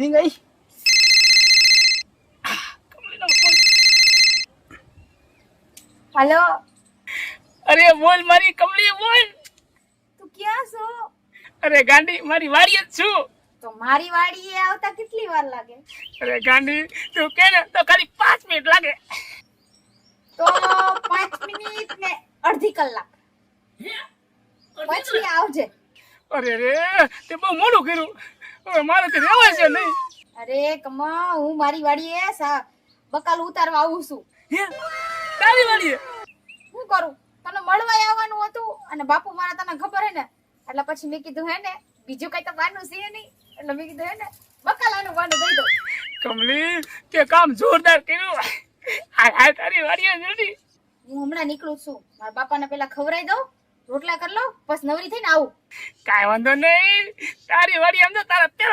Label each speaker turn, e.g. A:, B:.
A: Ring આઈ કમલીનો phone.
B: Hello
A: અરે બોલ મારી કમલી બોલ.
B: તું ક્યાં છો?
A: અરે ગાંડી મારી વાડી જ છું.
B: તો મારી વાડીએ આવતા કેટલી વાર લાગે?
A: અરે ગાંડી તું કે ને તો ખાલી 5 મિનિટ લાગે.
B: તો 5 મિનિટ ને અડધી કલાક પછી આવજે.
A: અરે રે તે બહુ મોડું કર્યું. હવે મારે તે રહેવાય છે નહીં.
B: અરે કમા, હું મારી વાડીએ બકાલ ઉતારવા આવું છું.
A: હે તારી વાડીએ?
B: શું કરું, તને મળવા આવવાનું હતું અને બાપુ મારા તને ખબર હે ને, એટલે પછી મેં કીધું હે ને બીજું કઈ તો બાનું છે નહીં, એટલે મેં કીધું હે ને બકાલાનું બાનું દઈ દો.
A: કમલી તે કામ જોરદાર કર્યું. હાય તારી વાડીએ જલ્દી.
B: હું હમણાં નીકળું છું, મારા બાપાને પેલા ખવરાઈ દઉં, રોટલા કરી લઉં, પછી નવરી થઈને આવું.
A: કાંઈ વાંધો નહીં. તારી વાડી આમ તો તારા પેલા